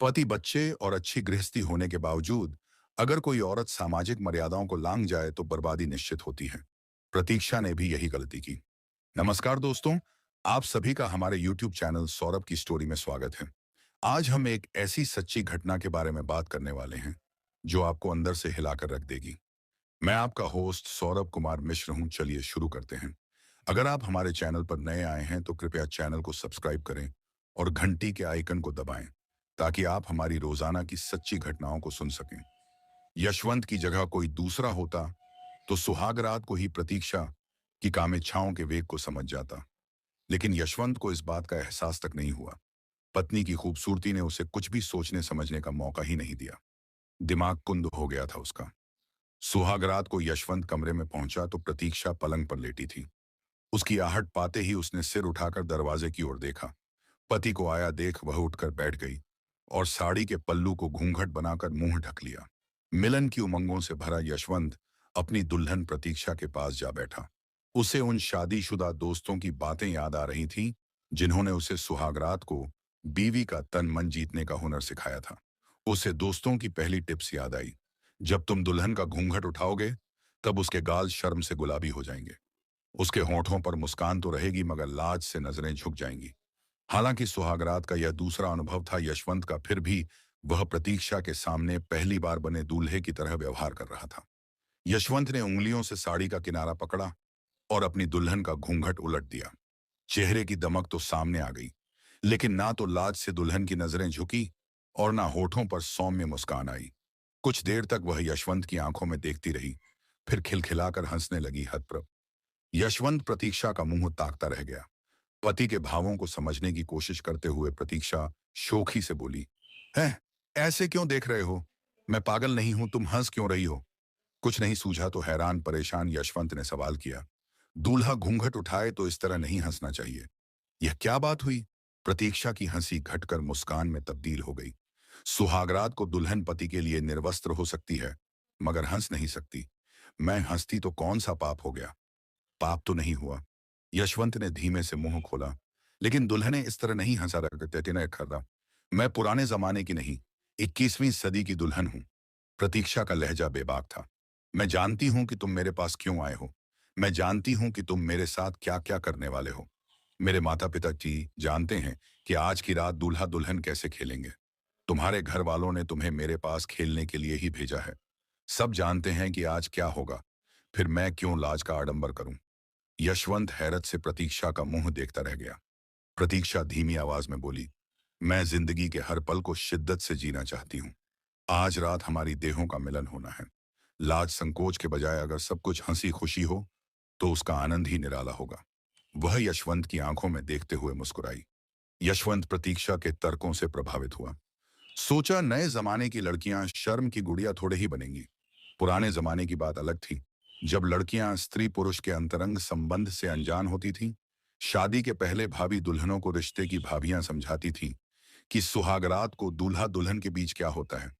पति, बच्चे और अच्छी गृहस्थी होने के बावजूद अगर कोई औरत सामाजिक मर्यादाओं को लांघ जाए तो बर्बादी निश्चित होती है। प्रतीक्षा ने भी यही गलती की। नमस्कार दोस्तों, आप सभी का हमारे YouTube चैनल सौरभ की स्टोरी में स्वागत है। आज हम एक ऐसी सच्ची घटना के बारे में बात करने वाले हैं जो आपको अंदर से हिलाकर रख देगी। मैं आपका होस्ट सौरभ कुमार मिश्र हूं। चलिए शुरू करते हैं। अगर आप हमारे चैनल पर नए आए हैं तो कृपया चैनल को सब्सक्राइब करें और घंटी के आइकन को दबाएं ताकि आप हमारी रोजाना की सच्ची घटनाओं को सुन सकें। यशवंत की जगह कोई दूसरा होता तो सुहाग रात को ही प्रतीक्षा की कामेच्छाओं के वेग को समझ जाता। लेकिन यशवंत को इस बात का एहसास तक नहीं हुआ। पत्नी की खूबसूरती ने उसे कुछ भी सोचने समझने का मौका ही नहीं दिया। दिमाग कुंद हो गया था उसका। सुहाग रात को यशवंत कमरे में पहुंचा तो प्रतीक्षा पलंग पर लेटी थी। उसकी आहट पाते ही उसने सिर उठाकर दरवाजे की ओर देखा। पति को आया देख वह उठकर बैठ गई और साड़ी के पल्लू को घूंघट बनाकर मुंह ढक लिया। मिलन की उमंगों से भरा यशवंत अपनी दुल्हन प्रतीक्षा के पास जा बैठा। उसे उन शादीशुदा दोस्तों की बातें याद आ रही थीं जिन्होंने उसे सुहागरात को बीवी का तन मन जीतने का हुनर सिखाया था। उसे दोस्तों की पहली टिप्स याद आई। जब तुम दुल्हन का घूंघट उठाओगे तब उसके गाल शर्म से गुलाबी हो जाएंगे। उसके होंठों पर मुस्कान तो रहेगी मगर लाज से नजरें झुक जाएंगी। हालांकि सुहागरात का यह दूसरा अनुभव था यशवंत का, फिर भी वह प्रतीक्षा के सामने पहली बार बने दूल्हे की तरह व्यवहार कर रहा था। यशवंत ने उंगलियों से साड़ी का किनारा पकड़ा और अपनी दुल्हन का घूंघट उलट दिया। चेहरे की दमक तो सामने आ गई, लेकिन ना तो लाज से दुल्हन की नजरें झुकी और ना होठों पर सौम्य मुस्कान आई। कुछ देर तक वह यशवंत की आंखों में देखती रही, फिर खिलखिलाकर हंसने लगी। हतप्रभ यशवंत प्रतीक्षा का मुंह ताकता रह गया। पति के भावों को समझने की कोशिश करते हुए प्रतीक्षा शोखी से बोली, है ऐसे क्यों देख रहे हो? मैं पागल नहीं हूं, तुम हंस क्यों रही हो? कुछ नहीं सूझा तो हैरान परेशान यशवंत ने सवाल किया। दूल्हा घूंघट उठाए तो इस तरह नहीं हंसना चाहिए। यह क्या बात हुई? प्रतीक्षा की हंसी घटकर मुस्कान में तब्दील हो गई। सुहागरात को दुल्हन पति के लिए निर्वस्त्र हो सकती है मगर हंस नहीं सकती। मैं हंसती तो कौन सा पाप हो गया? पाप तो नहीं हुआ। यशवंत ने धीमे से मुंह खोला, लेकिन दुल्हने इस तरह नहीं हंसा खर्रा। मैं पुराने जमाने की नहीं, 21वीं सदी की दुल्हन हूं। प्रतीक्षा का लहजा बेबाक था। मैं जानती हूं कि तुम मेरे पास क्यों आए हो। मैं जानती हूं कि तुम मेरे साथ क्या क्या करने वाले हो। मेरे माता पिता जी जानते हैं कि आज की रात दूल्हा दुल्हन कैसे खेलेंगे। तुम्हारे घर वालों ने तुम्हें मेरे पास खेलने के लिए ही भेजा है। सब जानते हैं कि आज क्या होगा, फिर मैं क्यों लाज का आडंबर करूं? यशवंत हैरत से प्रतीक्षा का मुंह देखता रह गया। प्रतीक्षा धीमी आवाज में बोली, मैं जिंदगी के हर पल को शिद्दत से जीना चाहती हूँ। आज रात हमारी देहों का मिलन होना है। लाज संकोच के बजाय अगर सब कुछ हंसी खुशी हो तो उसका आनंद ही निराला होगा। वह यशवंत की आंखों में देखते हुए मुस्कुराई। यशवंत प्रतीक्षा के तर्कों से प्रभावित हुआ। सोचा, नए जमाने की लड़कियां शर्म की गुड़िया थोड़े ही बनेंगी। पुराने जमाने की बात अलग थी, जब लड़कियां स्त्री पुरुष के अंतरंग संबंध से अनजान होती थीं। शादी के पहले भाभी दुल्हनों को रिश्ते की भाभियां समझाती थीं कि सुहागरात को दूल्हा दुल्हन के बीच क्या होता है।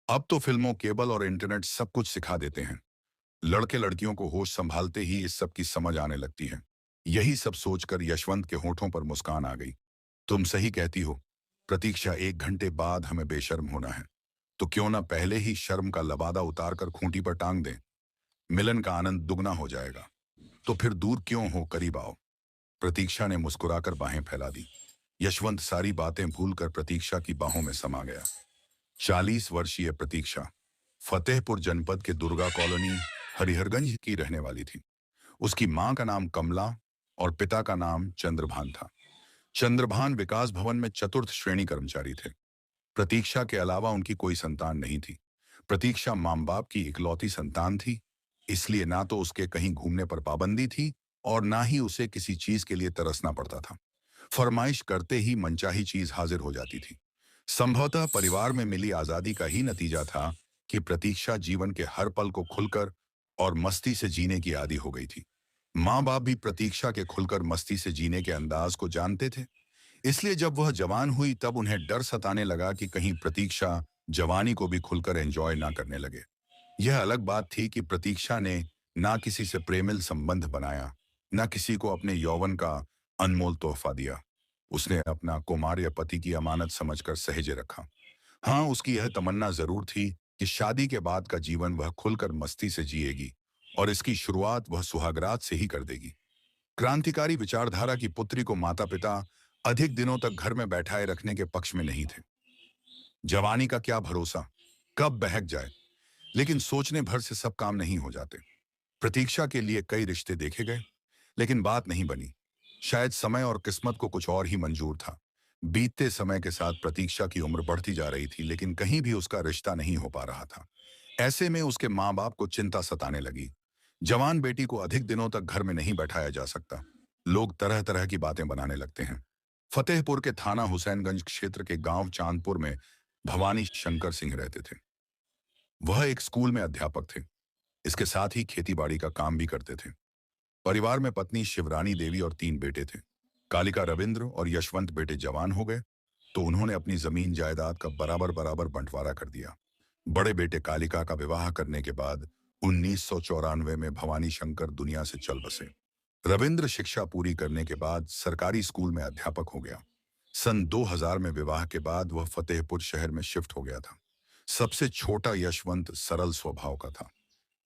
अब तो फिल्मों, केबल और इंटरनेट सब कुछ सिखा देते हैं। लड़के लड़कियों को होश संभालते ही इस सब की समझ आने लगती है। यही सब सोचकर यशवंत के होठों पर मुस्कान आ गई। तुम सही कहती हो प्रतीक्षा, 1 घंटे बाद हमें बेशर्म होना है। तो क्यों ना पहले ही शर्म का लबादा उतारकर खूंटी पर टांग दें। मिलन का आनंद दुगना हो जाएगा। तो फिर दूर क्यों हो, करीब आओ। प्रतीक्षा ने मुस्कुराकर बाहें फैला दी। यशवंत सारी बातें भूलकर प्रतीक्षा की बाहों में समा गया। 40 वर्षीय प्रतीक्षा फतेहपुर जनपद के दुर्गा कॉलोनी हरिहरगंज की रहने वाली थी। उसकी मां का नाम कमला और पिता का नाम चंद्रभान था। चंद्रभान विकास भवन में चतुर्थ श्रेणी कर्मचारी थे। प्रतीक्षा के अलावा उनकी कोई संतान नहीं थी। प्रतीक्षा मां बाप की इकलौती संतान थी, इसलिए ना तो उसके कहीं घूमने पर पाबंदी थी और ना ही उसे किसी चीज के लिए तरसना पड़ता था। फरमाइश करते ही मनचाही चीज हाजिर हो जाती थी। संभवतः परिवार में मिली आजादी का ही नतीजा था कि प्रतीक्षा जीवन के हर पल को खुलकर और मस्ती से जीने की आदी हो गई थी। माँ बाप भी प्रतीक्षा के खुलकर मस्ती से जीने के अंदाज को जानते थे। इसलिए जब वह जवान हुई तब उन्हें डर सताने लगा कि कहीं प्रतीक्षा जवानी को भी खुलकर एंजॉय ना करने लगे। यह अलग बात थी कि प्रतीक्षा ने ना किसी से प्रेमिल संबंध बनाया, ना किसी को अपने यौवन का अनमोल तोहफा दिया। उसने अपना कौमार्य पति की अमानत समझकर सहेजे रखा। हाँ, उसकी यह तमन्ना जरूर थी कि शादी के बाद का जीवन वह खुलकर मस्ती से जिएगी और इसकी शुरुआत वह सुहागरात से ही कर देगी। क्रांतिकारी विचारधारा की पुत्री को माता पिता अधिक दिनों तक घर में बैठाए रखने के पक्ष में नहीं थे। जवानी का क्या भरोसा, कब बहक जाए। लेकिन सोचने भर से सब काम नहीं हो जाते। प्रतीक्षा के लिए कई रिश्ते देखे गए, लेकिन बात नहीं बनी। शायद समय और किस्मत को कुछ और ही मंजूर था। बीतते समय के साथ प्रतीक्षा की उम्र बढ़ती जा रही थी, लेकिन कहीं भी उसका रिश्ता नहीं हो पा रहा था। ऐसे में उसके माँ बाप को चिंता सताने लगी। जवान बेटी को अधिक दिनों तक घर में नहीं बैठाया जा सकता। लोग तरह तरह की बातें बनाने लगते हैं। फतेहपुर के थाना हुसैनगंज क्षेत्र के गांव चांदपुर में भवानी शंकर सिंह रहते थे। वह एक स्कूल में अध्यापक थे। इसके साथ ही खेतीबाड़ी का काम भी करते थे। परिवार में पत्नी शिवरानी देवी और 3 बेटे थे। कालिका, रविंद्र और यशवंत बेटे जवान हो गए तो उन्होंने अपनी जमीन जायदाद का बराबर बराबर बंटवारा कर दिया। बड़े बेटे कालिका का विवाह करने के बाद 1994 में भवानी शंकर दुनिया से चल बसे। रविंद्र शिक्षा पूरी करने के बाद सरकारी स्कूल में अध्यापक हो गया। सन 2000 में विवाह के बाद वह फतेहपुर शहर में शिफ्ट हो गया था। सबसे छोटा यशवंत सरल स्वभाव का था।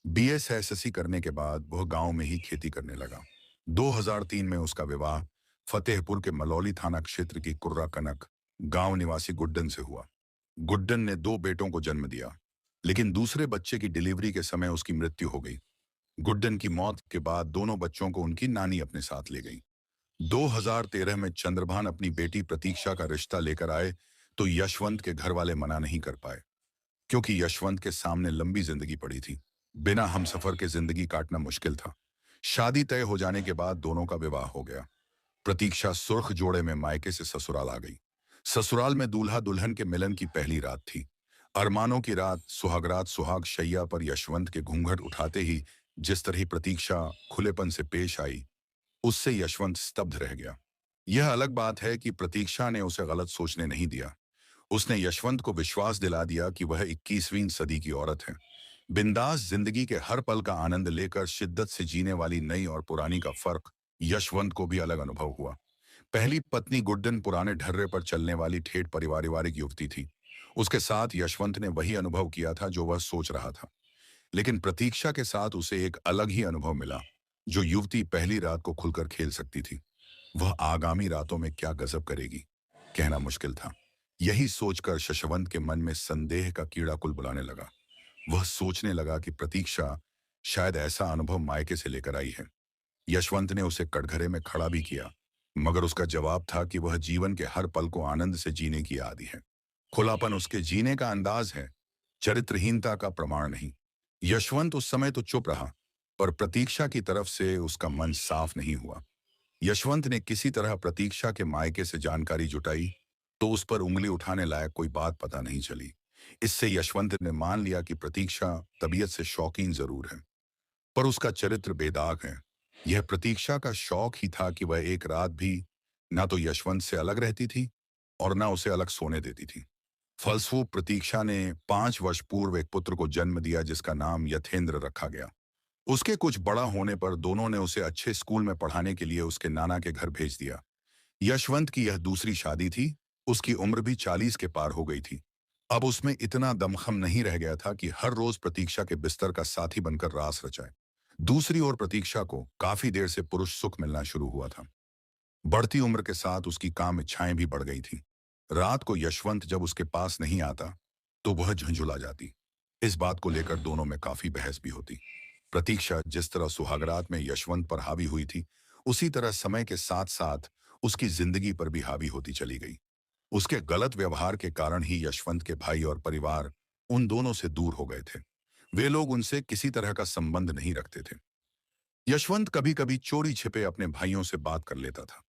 बीएसएसएससी करने के बाद वह गांव में ही खेती करने लगा। 2003 में उसका विवाह फतेहपुर के मलौली थाना क्षेत्र की कुर्रा कनक गांव निवासी गुड्डन से हुआ। गुड्डन ने 2 बेटों को जन्म दिया, लेकिन दूसरे बच्चे की डिलीवरी के समय उसकी मृत्यु हो गई। गुड्डन की मौत के बाद दोनों बच्चों को उनकी नानी अपने साथ ले गई। 2013 में चंद्रभान अपनी बेटी प्रतीक्षा का रिश्ता लेकर आए तो यशवंत के घर वाले मना नहीं कर पाए, क्योंकि यशवंत के सामने लंबी जिंदगी पड़ी थी। बिना हमसफर के जिंदगी काटना मुश्किल था। शादी तय हो जाने के बाद दोनों का विवाह हो गया। प्रतीक्षा सुर्ख जोड़े में मायके से ससुराल आ गई। ससुराल में दूल्हा दुल्हन के मिलन की पहली रात थी। अरमानों की रात, सुहागरात सुहाग शैया पर यशवंत के घूंघट उठाते ही जिस तरह प्रतीक्षा खुलेपन से पेश आई, उससे यशवंत स्तब्ध रह गया। यह अलग बात है कि प्रतीक्षा ने उसे गलत सोचने नहीं दिया। उसने यशवंत को विश्वास दिला दिया कि वह 21वीं सदी की औरत है। बिंदास जिंदगी के हर पल का आनंद लेकर शिद्दत से जीने वाली नई और पुरानी का फर्क यशवंत को भी अलग अनुभव हुआ। पहली पत्नी गुड्डन पुराने ढर्रे पर चलने वाली ठेठ पारिवारिक युवती थी। उसके साथ यशवंत ने वही अनुभव किया था जो वह सोच रहा था। लेकिन प्रतीक्षा के साथ उसे एक अलग ही अनुभव मिला। जो युवती पहली रात को खुलकर खेल सकती थी, वह आगामी रातों में क्या गजब करेगी, कहना मुश्किल था। यही सोचकर शशवंत के मन में संदेह का कीड़ा कुलबुलाने लगा। वह सोचने लगा कि प्रतीक्षा शायद ऐसा अनुभव मायके से लेकर आई है। यशवंत ने उसे कटघरे में खड़ा भी किया, मगर उसका जवाब था कि वह जीवन के हर पल को आनंद से जीने की आदी है। खुलापन उसके जीने का अंदाज है, चरित्रहीनता का प्रमाण नहीं। यशवंत उस समय तो चुप रहा, पर प्रतीक्षा की तरफ से उसका मन साफ नहीं हुआ। यशवंत ने किसी तरह प्रतीक्षा के मायके से जानकारी जुटाई, तो उस पर उंगली उठाने लायक कोई बात पता नहीं चली। इससे यशवंत ने मान लिया कि प्रतीक्षा तबीयत से शौकीन जरूर है, पर उसका चरित्र बेदाग है। यह प्रतीक्षा का शौक ही था कि वह एक रात भी ना तो यशवंत से अलग रहती थी और ना उसे अलग सोने देती थी। फलस्वरूप प्रतीक्षा ने 5 वर्ष पूर्व एक पुत्र को जन्म दिया, जिसका नाम यथेंद्र रखा गया। उसके कुछ बड़ा होने पर दोनों ने उसे अच्छे स्कूल में पढ़ाने के लिए उसके नाना के घर भेज दिया। यशवंत की यह दूसरी शादी थी। उसकी उम्र भी 40 के पार हो गई थी। अब उसमें इतना दमखम नहीं रह गया था कि हर रोज प्रतीक्षा के बिस्तर का साथी बनकर रास रचाए। दूसरी ओर प्रतीक्षा को काफी देर से पुरुष सुख मिलना शुरू हुआ था। बढ़ती उम्र के साथ उसकी काम इच्छाएं भी बढ़ गई थी। रात को यशवंत जब उसके पास नहीं आता तो वह झंझुला जाती। इस बात को लेकर दोनों में काफी बहस भी होती। प्रतीक्षा जिस तरह सुहागरात में यशवंत पर हावी हुई थी, उसी तरह समय के साथ साथ उसकी जिंदगी पर भी हावी होती चली गई। उसके गलत व्यवहार के कारण ही यशवंत के भाई और परिवार उन दोनों से दूर हो गए थे। वे लोग उनसे किसी तरह का संबंध नहीं रखते थे। यशवंत कभी कभी चोरी छिपे अपने भाइयों से बात कर लेता था।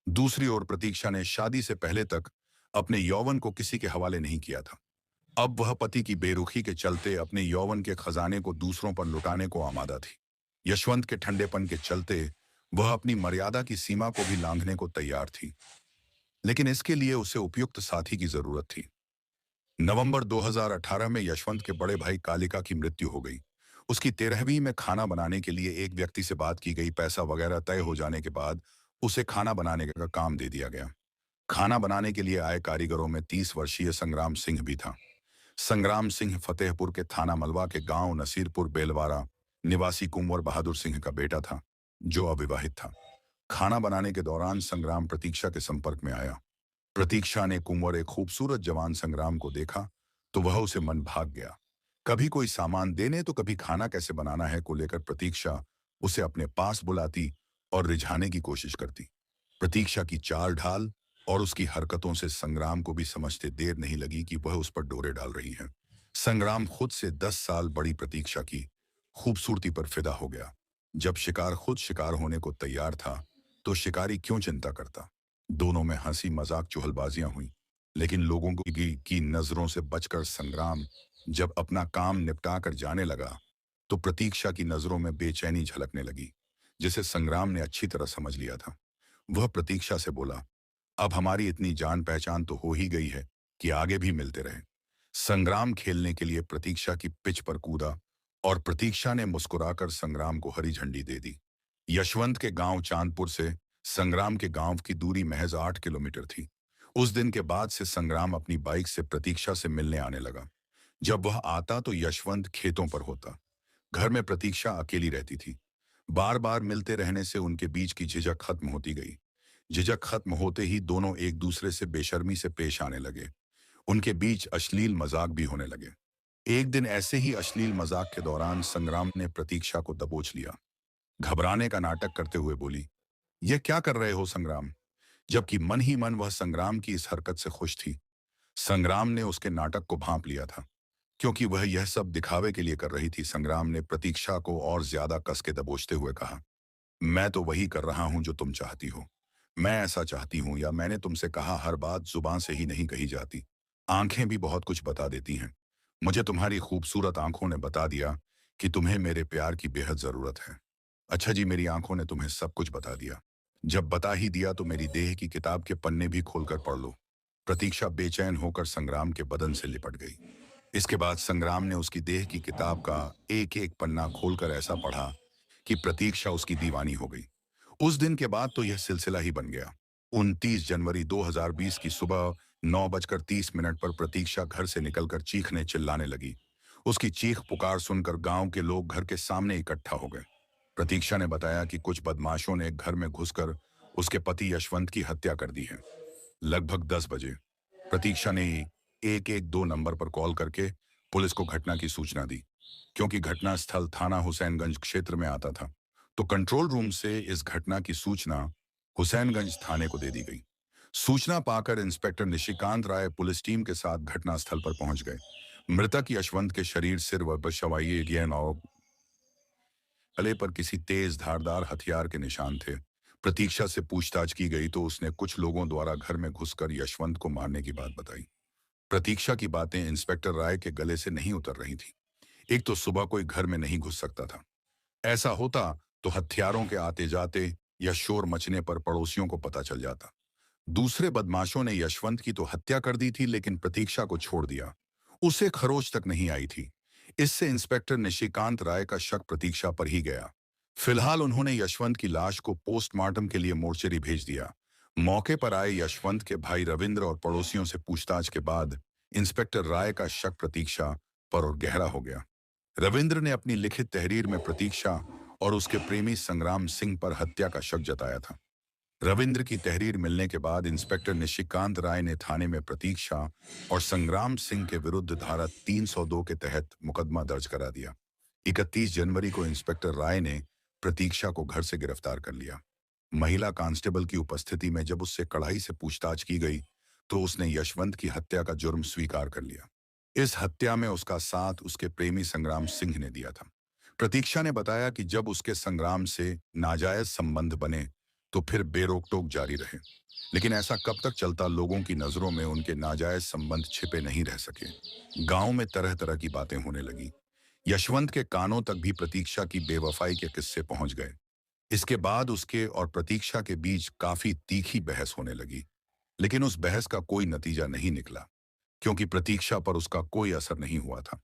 दूसरी ओर प्रतीक्षा ने शादी से पहले तक अपने यौवन को किसी के हवाले नहीं किया था। अब वह पति की बेरुखी के चलते अपने यौवन के खजाने को दूसरों पर लुटाने को आमादा थी। यशवंत के ठंडेपन के चलते वह अपनी मर्यादा की सीमा को भी लांघने को तैयार थी, लेकिन इसके लिए उसे उपयुक्त साथी की जरूरत थी। नवंबर 2018 में यशवंत के बड़े भाई कालिका की मृत्यु हो गई। उसकी 13वीं में खाना बनाने के लिए एक व्यक्ति से बात की गई। पैसा वगैरह तय हो जाने के बाद उसे खाना बनाने का काम दे दिया गया। खाना बनाने के लिए आए कारीगरों में 30 वर्षीय संग्राम सिंह भी था। संग्राम सिंह फतेहपुर के थाना मलवा के गांव नसीरपुर बेलवारा निवासी कुंवर बहादुर सिंह का बेटा था, जो अविवाहित था। खाना बनाने के दौरान संग्राम प्रतीक्षा के संपर्क में आया। प्रतीक्षा ने कुंवर एक खूबसूरत जवान संग्राम को देखा तो वह उसे मन भाग गया। कभी कोई सामान देने तो कभी खाना कैसे बनाना है को लेकर प्रतीक्षा उसे अपने पास बुलाती और रिझाने की कोशिश करती। प्रतीक्षा की चाल ढाल और उसकी हरकतों से संग्राम को भी समझते देर नहीं लगी कि वह उस पर डोरे डाल रही है। संग्राम खुद से 10 साल बड़ी प्रतीक्षा की खूबसूरती पर फिदा हो गया। जब शिकार खुद शिकार होने को तैयार था तो शिकारी क्यों चिंता करता। दोनों में हंसी मजाक चुहलबाजियां हुई, लेकिन लोगों की नजरों से बचकर संग्राम जब अपना काम निपटा कर जाने लगा तो प्रतीक्षा की नजरों में बेचैनी झलकने लगी, जिसे संग्राम ने अच्छी तरह समझ लिया था। वह प्रतीक्षा से बोला, अब हमारी इतनी जान पहचान तो हो ही गई है कि आगे भी मिलते रहे। संग्राम खेलने के लिए प्रतीक्षा की पिच पर कूदा और प्रतीक्षा ने मुस्कुराकर संग्राम को हरी झंडी दे दी। यशवंत के गांव चांदपुर से संग्राम के गांव की दूरी महज 8 किलोमीटर थी। उस दिन के बाद से संग्राम अपनी बाइक से प्रतीक्षा से मिलने आने लगा। जब वह आता तो यशवंत खेतों पर होता। घर में प्रतीक्षा अकेली रहती थी। बार बार मिलते रहने से उनके बीच की झिझक खत्म होती गई। झिझक खत्म होते ही दोनों एक दूसरे से बेशर्मी से पेश आने लगे। उनके बीच अश्लील मजाक भी होने लगे। एक दिन ऐसे ही अश्लील मजाक के दौरान संग्राम ने प्रतीक्षा को दबोच लिया। घबराने का नाटक करते हुए बोली, यह क्या कर रहे हो संग्राम? जबकि मन ही मन वह संग्राम की इस हरकत से खुश थी। संग्राम ने उसके नाटक को भांप लिया था, क्योंकि वह यह सब दिखावे के लिए कर रही थी। संग्राम ने प्रतीक्षा को और ज्यादा कस के दबोचते हुए कहा, मैं तो वही कर रहा हूं जो तुम चाहती हो। मैं ऐसा चाहती हूं, या मैंने तुमसे कहा हर बात जुबान से ही नहीं कही जाती। आंखें भी बहुत कुछ बता देती हैं। मुझे तुम्हारी खूबसूरत आंखों ने बता दिया कि तुम्हें मेरे प्यार की बेहद जरूरत है। अच्छा जी, मेरी आंखों ने तुम्हें सब कुछ बता दिया। जब बता ही दिया तो मेरी देह की किताब के पन्ने भी खोलकर पढ़ लो। प्रतीक्षा बेचैन होकर संग्राम के बदन से लिपट गई। इसके बाद संग्राम ने उसकी देह की किताब का एक एक पन्ना खोलकर ऐसा पढ़ा कि प्रतीक्षा उसकी दीवानी हो गई। उस दिन के बाद तो यह सिलसिला ही बन गया। 29 जनवरी 2020 की सुबह 9:30 पर प्रतीक्षा घर से निकलकर चीखने चिल्लाने लगी। उसकी चीख पुकार सुनकर गांव के लोग घर के सामने इकट्ठा हो गए। प्रतीक्षा ने बताया कि कुछ बदमाशों ने घर में घुसकर उसके पति यशवंत की हत्या कर दी है। लगभग 10 बजे प्रतीक्षा ने 112 नंबर पर कॉल करके पुलिस को घटना की सूचना दी। क्योंकि घटना स्थल थाना हुसैनगंज क्षेत्र में आता था, तो कंट्रोल रूम से इस घटना की सूचना हुसैनगंज थाने को दे दी गई। सूचना पाकर इंस्पेक्टर निशिकांत राय पुलिस टीम के साथ घटनास्थल पर पहुंच गए। मृतक यशवंत के शरीर, सिर व शवाई गेंद और गले पर किसी तेज धारदार हथियार के निशान थे। प्रतीक्षा से पूछताछ की गई तो उसने कुछ लोगों द्वारा घर में घुसकर यशवंत को मारने की बात बताई। प्रतीक्षा की बातें इंस्पेक्टर राय के गले से नहीं उतर रही थी। एक तो सुबह कोई घर में नहीं घुस सकता था। ऐसा होता तो हथियारों के आते जाते या शोर मचने पर पड़ोसियों को पता चल जाता। दूसरे बदमाशों ने यशवंत की तो हत्या कर दी थी, लेकिन प्रतीक्षा को छोड़ दिया। उसे खरोच तक नहीं आई थी। इससे इंस्पेक्टर निशिकांत राय का शक प्रतीक्षा पर ही गया। फिलहाल उन्होंने यशवंत की लाश को पोस्टमार्टम के लिए मोर्चरी भेज दिया। मौके पर आए यशवंत के भाई रविंद्र और पड़ोसियों से पूछताछ के बाद इंस्पेक्टर राय का शक प्रतीक्षा पर और गहरा हो गया। रविंद्र ने अपनी लिखित तहरीर में प्रतीक्षा और उसके प्रेमी संग्राम सिंह पर हत्या का शक जताया था। रविंद्र की तहरीर मिलने के बाद इंस्पेक्टर निशिकांत राय ने थाने में प्रतीक्षा और संग्राम सिंह के विरुद्ध धारा 302 के तहत मुकदमा दर्ज करा दिया। 31 जनवरी को इंस्पेक्टर राय ने प्रतीक्षा को घर से गिरफ्तार कर लिया। महिला कांस्टेबल की उपस्थिति में जब उससे कड़ाई से पूछताछ की गई तो उसने यशवंत की हत्या का जुर्म स्वीकार कर लिया। इस हत्या में उसका साथ उसके प्रेमी संग्राम सिंह ने दिया था। प्रतीक्षा ने बताया कि जब उसके संग्राम से नाजायज संबंध बने तो फिर बेरोक टोक जारी रहे, लेकिन ऐसा कब तक चलता? लोगों की नजरों में उनके नाजायज संबंध छिपे नहीं रह सके। गांव में तरह तरह की बातें होने लगी। यशवंत के कानों तक भी प्रतीक्षा की बेवफाई के किस्से पहुंच गए। इसके बाद उसके और प्रतीक्षा के बीच काफी तीखी बहस होने लगी, लेकिन उस बहस का कोई नतीजा नहीं निकला, क्योंकि प्रतीक्षा पर उसका कोई असर नहीं हुआ था।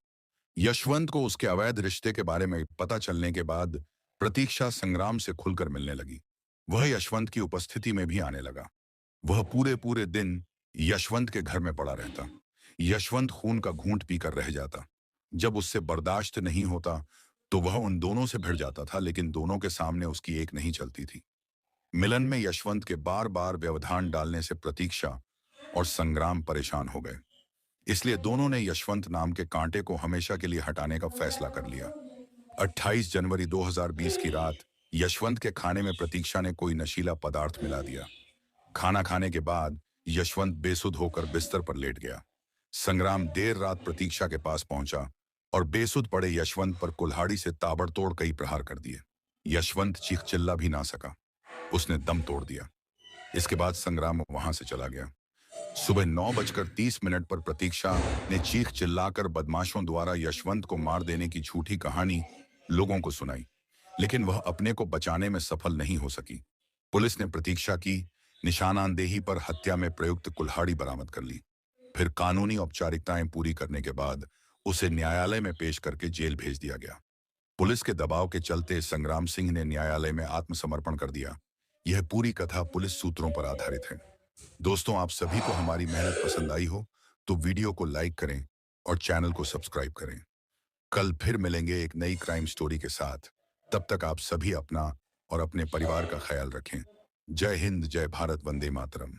यशवंत को उसके अवैध रिश्ते के बारे में पता चलने के बाद प्रतीक्षा संग्राम से खुलकर मिलने लगी। वह यशवंत की उपस्थिति में भी आने लगा। वह पूरे पूरे दिन यशवंत के घर में पड़ा रहता। यशवंत खून का घूंट पीकर रह जाता। जब उससे बर्दाश्त नहीं होता तो वह उन दोनों से भिड़ जाता था, लेकिन दोनों के सामने उसकी एक नहीं चलती थी। मिलन में यशवंत के बार बार व्यवधान डालने से प्रतीक्षा और संग्राम परेशान हो गए। इसलिए दोनों ने यशवंत नाम के कांटे को हमेशा के लिए हटाने का फैसला कर लिया। 28 जनवरी 2020 की रात यशवंत के खाने में प्रतीक्षा ने कोई नशीला पदार्थ मिला दिया। खाना खाने के बाद यशवंत बेसुध होकर बिस्तर पर लेट गया। संग्राम देर रात प्रतीक्षा के पास पहुंचा और बेसुध पड़े यशवंत पर कुल्हाड़ी से ताबड़तोड़ कई प्रहार कर दिए। यशवंत चीख चिल्ला भी ना सका, उसने दम तोड़ दिया। इसके बाद संग्राम वहां से चला गया। सुबह 9:30 पर प्रतीक्षा ने चीख चिल्लाकर बदमाशों द्वारा यशवंत को मार देने की झूठी कहानी लोगों को सुनाई, लेकिन वह अपने को बचाने में सफल नहीं हो सकी। पुलिस ने प्रतीक्षा की निशानदेही पर हत्या में प्रयुक्त कुल्हाड़ी बरामद कर ली। फिर कानूनी औपचारिकताएं पूरी करने के बाद उसे न्यायालय में पेश करके जेल भेज दिया गया। पुलिस के दबाव के चलते संग्राम सिंह ने न्यायालय में आत्मसमर्पण कर दिया। यह पूरी कथा पुलिस सूत्रों पर आधारित है। दोस्तों, आप सभी को हमारी मेहनत पसंद आई हो तो वीडियो को लाइक करें और चैनल को सब्सक्राइब करें। कल फिर मिलेंगे एक नई क्राइम स्टोरी के साथ। तब तक आप सभी अपना और अपने परिवार का ख्याल रखें। जय हिंद, जय भारत, वंदे मातरम।